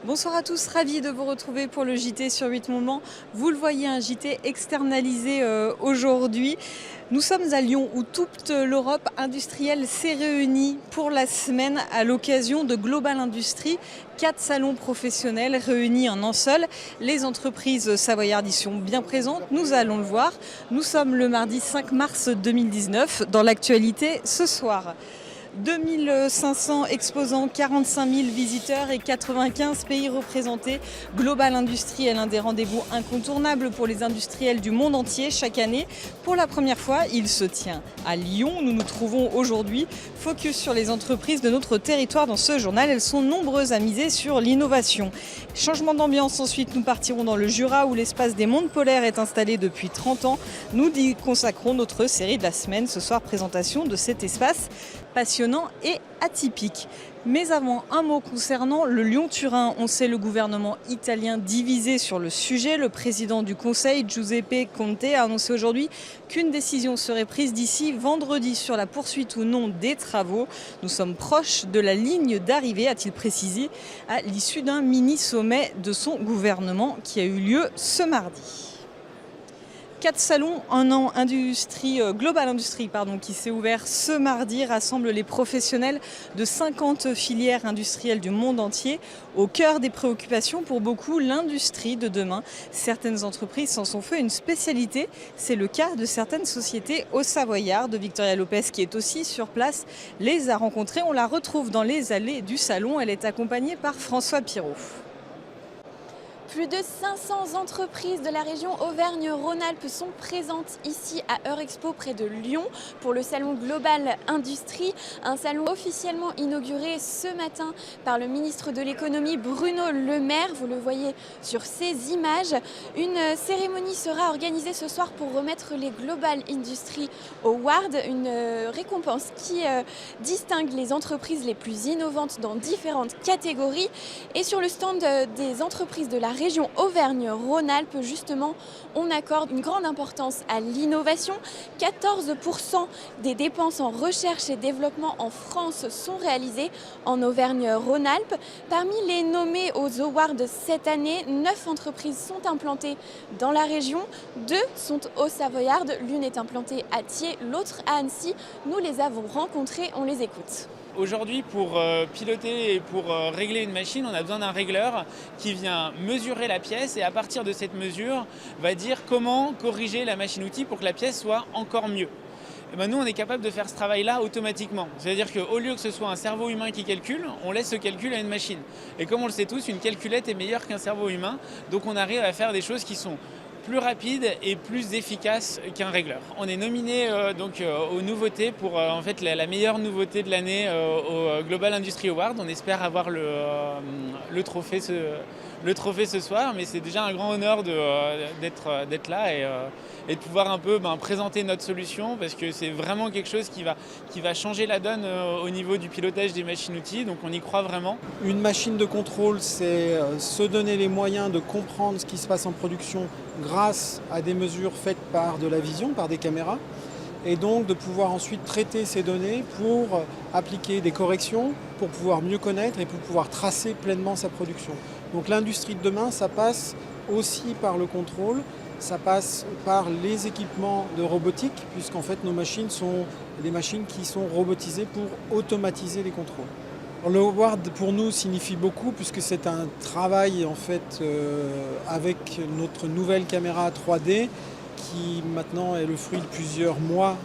Bonsoir à tous, ravi de vous retrouver pour le JT sur 8 Moments. Vous le voyez, un JT externalisé aujourd'hui. Nous sommes à Lyon où toute l'Europe industrielle s'est réunie pour la semaine à l'occasion de Global Industrie. 4 salons professionnels réunis en un seul. Les entreprises savoyardes y sont bien présentes, nous allons le voir. Nous sommes le mardi 5 mars 2019 dans l'actualité ce soir. 2500 exposants, 45 000 visiteurs et 95 pays représentés. Global Industrie est l'un des rendez-vous incontournables pour les industriels du monde entier chaque année. Pour la première fois, il se tient à Lyon. Nous nous trouvons aujourd'hui. Focus sur les entreprises de notre territoire dans ce journal. Elles sont nombreuses à miser sur l'innovation. Changement d'ambiance ensuite, nous partirons dans le Jura où l'espace des mondes polaires est installé depuis 30 ans. Nous y consacrons notre série de la semaine. Ce soir, présentation de cet espace passionnant et atypique. Mais avant, un mot concernant le Lyon-Turin. On sait le gouvernement italien divisé sur le sujet. Le président du Conseil, Giuseppe Conte, a annoncé aujourd'hui qu'une décision serait prise d'ici vendredi sur la poursuite ou non des travaux. Nous sommes proches de la ligne d'arrivée, a-t-il précisé, à l'issue d'un mini-sommet de son gouvernement qui a eu lieu ce mardi. 4 salons en an Global Industrie qui s'est ouvert ce mardi rassemble les professionnels de 50 filières industrielles du monde entier. Au cœur des préoccupations pour beaucoup, l'industrie de demain. Certaines entreprises s'en sont fait une spécialité. C'est le cas de certaines sociétés au Savoyard. Victoria Lopez, qui est aussi sur place, les a rencontrées. On la retrouve dans les allées du salon. Elle est accompagnée par François Pirot. Plus de 500 entreprises de la région Auvergne-Rhône-Alpes sont présentes ici à Eurexpo près de Lyon pour le salon Global Industrie. Un salon officiellement inauguré ce matin par le ministre de l'économie Bruno Le Maire. Vous le voyez sur ces images. Une cérémonie sera organisée ce soir pour remettre les Global Industry Awards, une récompense qui distingue les entreprises les plus innovantes dans différentes catégories. Et sur le stand des entreprises de la région Auvergne-Rhône-Alpes, justement, on accorde une grande importance à l'innovation. 14% des dépenses en recherche et développement en France sont réalisées en Auvergne-Rhône-Alpes. Parmi les nommés aux awards cette année, 9 entreprises sont implantées dans la région. 2 sont au Savoyard, l'une est implantée à Thiers, l'autre à Annecy. Nous les avons rencontrées, on les écoute. Aujourd'hui, pour piloter et pour régler une machine, on a besoin d'un régleur qui vient mesurer la pièce et à partir de cette mesure, va dire comment corriger la machine-outil pour que la pièce soit encore mieux. Et ben nous, on est capable de faire ce travail-là automatiquement. C'est-à-dire qu'au lieu que ce soit un cerveau humain qui calcule, on laisse ce calcul à une machine. Et comme on le sait tous, une calculette est meilleure qu'un cerveau humain. Donc on arrive à faire des choses qui sont plus rapide et plus efficace qu'un régleur. On est nominé aux nouveautés pour en fait la meilleure nouveauté de l'année au Global Industry Award. On espère avoir le trophée ce soir, mais c'est déjà un grand honneur d'être là et de pouvoir un peu présenter notre solution parce que c'est vraiment quelque chose qui va changer la donne au niveau du pilotage des machines-outils, donc on y croit vraiment. Une machine de contrôle, c'est se donner les moyens de comprendre ce qui se passe en production grâce à des mesures faites par de la vision, par des caméras, et donc de pouvoir ensuite traiter ces données pour appliquer des corrections, pour pouvoir mieux connaître et pour pouvoir tracer pleinement sa production. Donc l'industrie de demain, ça passe aussi par le contrôle, ça passe par les équipements de robotique, puisqu'en fait nos machines sont des machines qui sont robotisées pour automatiser les contrôles. Le award pour nous signifie beaucoup puisque c'est un travail en fait avec notre nouvelle caméra 3D qui maintenant est le fruit de plusieurs mois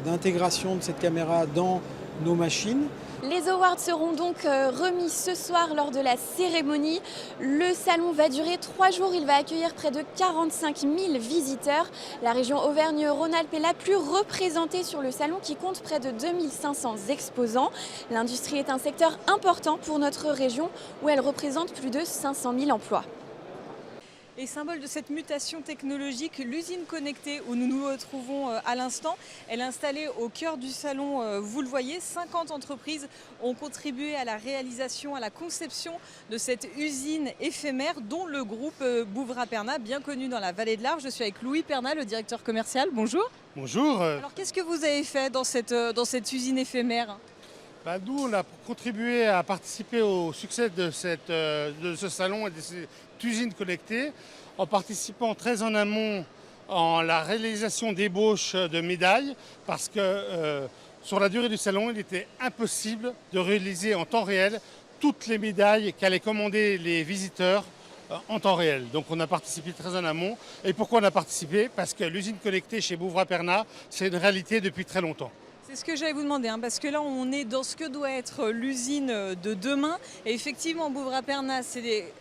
d'intégration de cette caméra dans nos machines. Les awards seront donc remis ce soir lors de la cérémonie. Le salon va durer 3 jours. Il va accueillir près de 45 000 visiteurs. La région Auvergne-Rhône-Alpes est la plus représentée sur le salon qui compte près de 2500 exposants. L'industrie est un secteur important pour notre région où elle représente plus de 500 000 emplois. Et symbole de cette mutation technologique, l'usine connectée où nous nous retrouvons à l'instant, elle est installée au cœur du salon, vous le voyez, 50 entreprises ont contribué à la réalisation, à la conception de cette usine éphémère dont le groupe Bouvra-Perna, bien connu dans la vallée de l'Arve. Je suis avec Louis Perna, le directeur commercial. Bonjour. Bonjour. Alors qu'est-ce que vous avez fait dans cette usine éphémère ? Nous, on a contribué à participer au succès de ce salon et de cette usine connectée en participant très en amont en la réalisation d'ébauches de médailles parce que sur la durée du salon, il était impossible de réaliser en temps réel toutes les médailles qu'allaient commander les visiteurs en temps réel. Donc on a participé très en amont. Et pourquoi on a participé? Parce que l'usine connectée chez Bouvra-Perna, c'est une réalité depuis très longtemps. C'est ce que j'allais vous demander, parce que là on est dans ce que doit être l'usine de demain. Et effectivement, Bouvra-Perna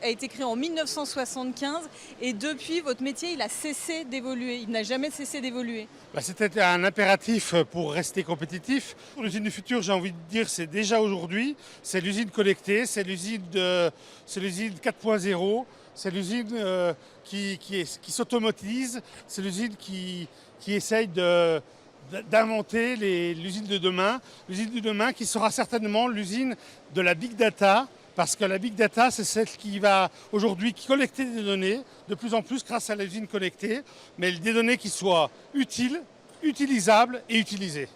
a été créé en 1975 et depuis votre métier il a cessé d'évoluer, il n'a jamais cessé d'évoluer. C'était un impératif pour rester compétitif. L'usine du futur, j'ai envie de dire, c'est déjà aujourd'hui. C'est l'usine connectée, c'est l'usine 4.0, c'est l'usine qui s'automatise, c'est l'usine qui essaye d'inventer l'usine de demain. L'usine de demain qui sera certainement l'usine de la big data, parce que la big data, c'est celle qui va aujourd'hui collecter des données de plus en plus grâce à l'usine connectée, mais des données qui soient utiles, utilisables et utilisées.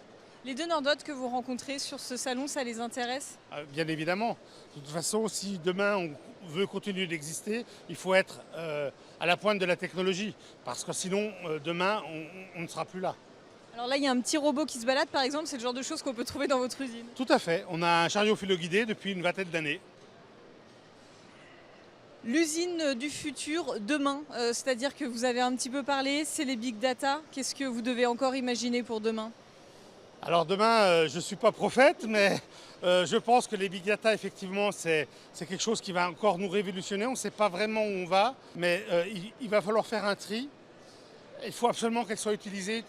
Les donneurs d'ordre que vous rencontrez sur ce salon, ça les intéresse? Bien évidemment. De toute façon, si demain on veut continuer d'exister, il faut être à la pointe de la technologie, parce que sinon, demain, on ne sera plus là. Alors là, il y a un petit robot qui se balade, par exemple, c'est le genre de choses qu'on peut trouver dans votre usine? Tout à fait. On a un chariot filoguidé depuis une vingtaine d'années. L'usine du futur, demain, c'est-à-dire que vous avez un petit peu parlé, c'est les big data. Qu'est-ce que vous devez encore imaginer pour demain? Alors demain, je ne suis pas prophète, mais je pense que les big data, effectivement, c'est quelque chose qui va encore nous révolutionner. On ne sait pas vraiment où on va, mais il va falloir faire un tri. Il faut absolument qu'elles soient utilisées.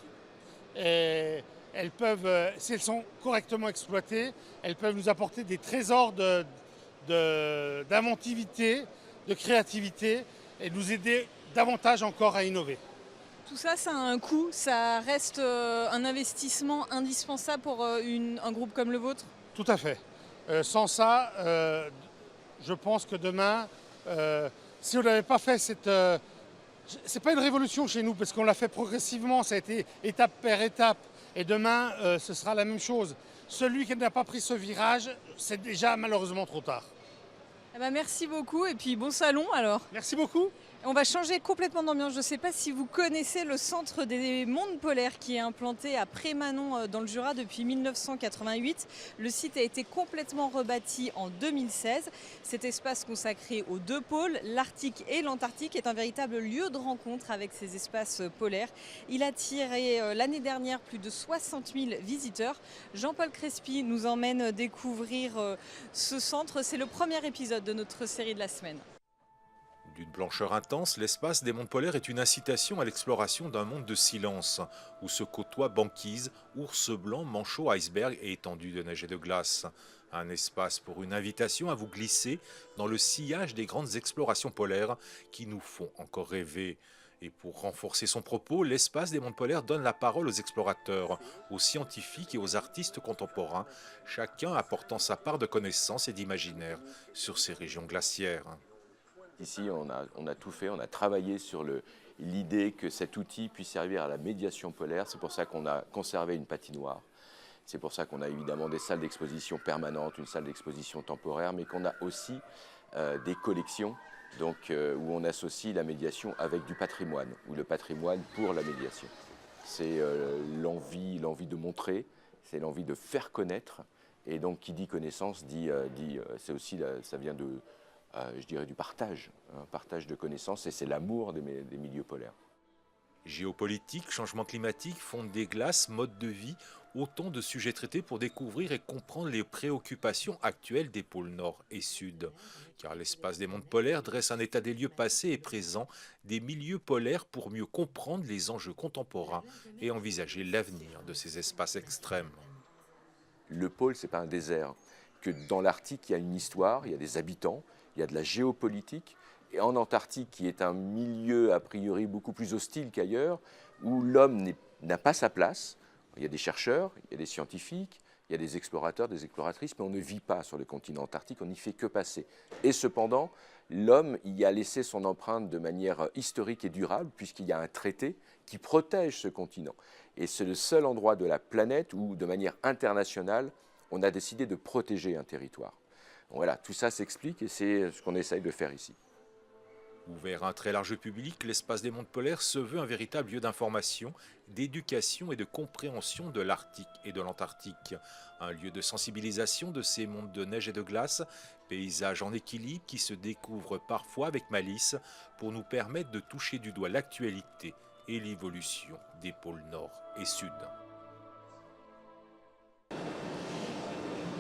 Et elles peuvent, si elles sont correctement exploitées, elles peuvent nous apporter des trésors d'inventivité, de créativité et nous aider davantage encore à innover. Tout ça, ça a un coût, ça reste un investissement indispensable pour un groupe comme le vôtre? Tout à fait. Sans ça, je pense que demain, si on n'avait pas fait cette... c'est pas une révolution chez nous, parce qu'on l'a fait progressivement, ça a été étape par étape. Et demain, ce sera la même chose. Celui qui n'a pas pris ce virage, c'est déjà malheureusement trop tard. Merci beaucoup et puis bon salon alors. Merci beaucoup. On va changer complètement d'ambiance. Je ne sais pas si vous connaissez le centre des mondes polaires qui est implanté à Prémanon dans le Jura depuis 1988. Le site a été complètement rebâti en 2016. Cet espace consacré aux deux pôles, l'Arctique et l'Antarctique, est un véritable lieu de rencontre avec ces espaces polaires. Il a attiré l'année dernière plus de 60 000 visiteurs. Jean-Paul Crespi nous emmène découvrir ce centre. C'est le premier épisode de notre série de la semaine. D'une blancheur intense, l'espace des mondes polaires est une incitation à l'exploration d'un monde de silence, où se côtoient banquises, ours blancs, manchots, icebergs et étendues de neige et de glace. Un espace pour une invitation à vous glisser dans le sillage des grandes explorations polaires qui nous font encore rêver. Et pour renforcer son propos, l'espace des mondes polaires donne la parole aux explorateurs, aux scientifiques et aux artistes contemporains, chacun apportant sa part de connaissances et d'imaginaire sur ces régions glaciaires. Ici, on a tout fait, on a travaillé sur l'idée que cet outil puisse servir à la médiation polaire. C'est pour ça qu'on a conservé une patinoire. C'est pour ça qu'on a évidemment des salles d'exposition permanentes, une salle d'exposition temporaire, mais qu'on a aussi des collections donc, où on associe la médiation avec du patrimoine, ou le patrimoine pour la médiation. C'est l'envie de montrer, c'est l'envie de faire connaître. Et donc, qui dit connaissance, c'est aussi, ça vient de... je dirais du partage, un partage de connaissances, et c'est l'amour des milieux polaires. Géopolitique, changement climatique, fonte des glaces, mode de vie, autant de sujets traités pour découvrir et comprendre les préoccupations actuelles des pôles nord et sud. Car l'espace des mondes polaires dresse un état des lieux passés et présents des milieux polaires pour mieux comprendre les enjeux contemporains et envisager l'avenir de ces espaces extrêmes. Le pôle, ce n'est pas un désert. Que dans l'Arctique, il y a une histoire, il y a des habitants, il y a de la géopolitique, et en Antarctique, qui est un milieu a priori beaucoup plus hostile qu'ailleurs, où l'homme n'a pas sa place. Il y a des chercheurs, il y a des scientifiques, il y a des explorateurs, des exploratrices, mais on ne vit pas sur le continent antarctique, on n'y fait que passer. Et cependant, l'homme y a laissé son empreinte de manière historique et durable, puisqu'il y a un traité qui protège ce continent. Et c'est le seul endroit de la planète où, de manière internationale, on a décidé de protéger un territoire. Donc voilà, tout ça s'explique et c'est ce qu'on essaye de faire ici. Ouvert à un très large public, l'espace des mondes polaires se veut un véritable lieu d'information, d'éducation et de compréhension de l'Arctique et de l'Antarctique. Un lieu de sensibilisation de ces mondes de neige et de glace, paysages en équilibre qui se découvrent parfois avec malice pour nous permettre de toucher du doigt l'actualité et l'évolution des pôles Nord et Sud.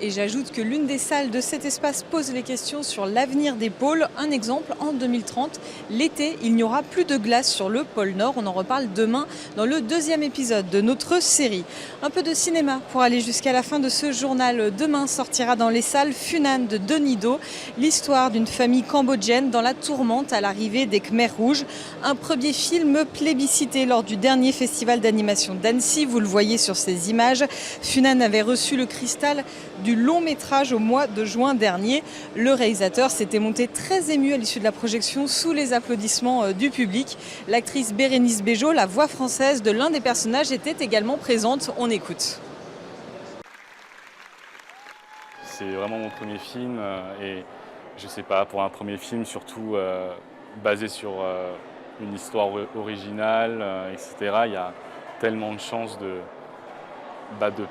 Et j'ajoute que l'une des salles de cet espace pose les questions sur l'avenir des pôles. Un exemple, en 2030, l'été, il n'y aura plus de glace sur le pôle Nord. On en reparle demain dans le 2e épisode de notre série. Un peu de cinéma pour aller jusqu'à la fin de ce journal. Demain sortira dans les salles Funan de Denis Do, l'histoire d'une famille cambodgienne dans la tourmente à l'arrivée des Khmers rouges. Un premier film plébiscité lors du dernier festival d'animation d'Annecy. Vous le voyez sur ces images. Funan avait reçu le cristal du long métrage au mois de juin dernier. Le réalisateur s'était monté très ému à l'issue de la projection sous les applaudissements du public. L'actrice Bérénice Bejo, la voix française de l'un des personnages, était également présente. On écoute. C'est vraiment mon premier film et je sais pas, pour un premier film surtout basé sur une histoire originale, etc. Il y a tellement de chances de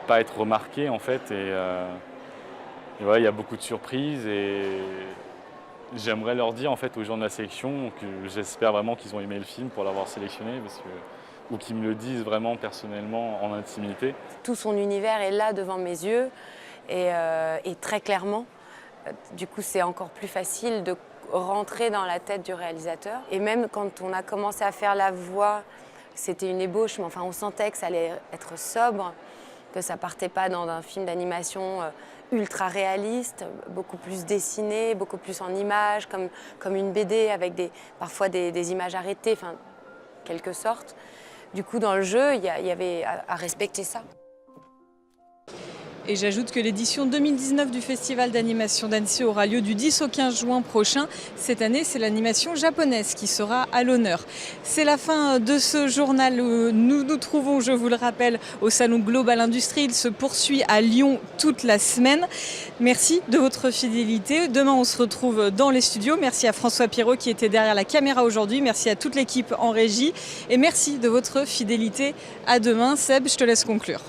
pas être remarqué en fait et ouais, il y a beaucoup de surprises et j'aimerais leur dire en fait aux gens de la sélection que j'espère vraiment qu'ils ont aimé le film pour l'avoir sélectionné ou qu'ils me le disent vraiment personnellement en intimité. Tout son univers est là devant mes yeux et très clairement. Du coup, c'est encore plus facile de rentrer dans la tête du réalisateur. Et même quand on a commencé à faire la voix, c'était une ébauche, mais enfin on sentait que ça allait être sobre, que ça partait pas dans un film d'animation ultra réaliste, beaucoup plus dessiné, beaucoup plus en images, comme une BD avec parfois des images arrêtées, enfin, quelque sorte. Du coup, dans le jeu, il y avait à respecter ça. Et j'ajoute que l'édition 2019 du Festival d'animation d'Annecy aura lieu du 10 au 15 juin prochain. Cette année, c'est l'animation japonaise qui sera à l'honneur. C'est la fin de ce journal. Nous nous trouvons, je vous le rappelle, au Salon Global Industrie. Il se poursuit à Lyon toute la semaine. Merci de votre fidélité. Demain, on se retrouve dans les studios. Merci à François Pirot qui était derrière la caméra aujourd'hui. Merci à toute l'équipe en régie. Et merci de votre fidélité. À demain. Seb, je te laisse conclure.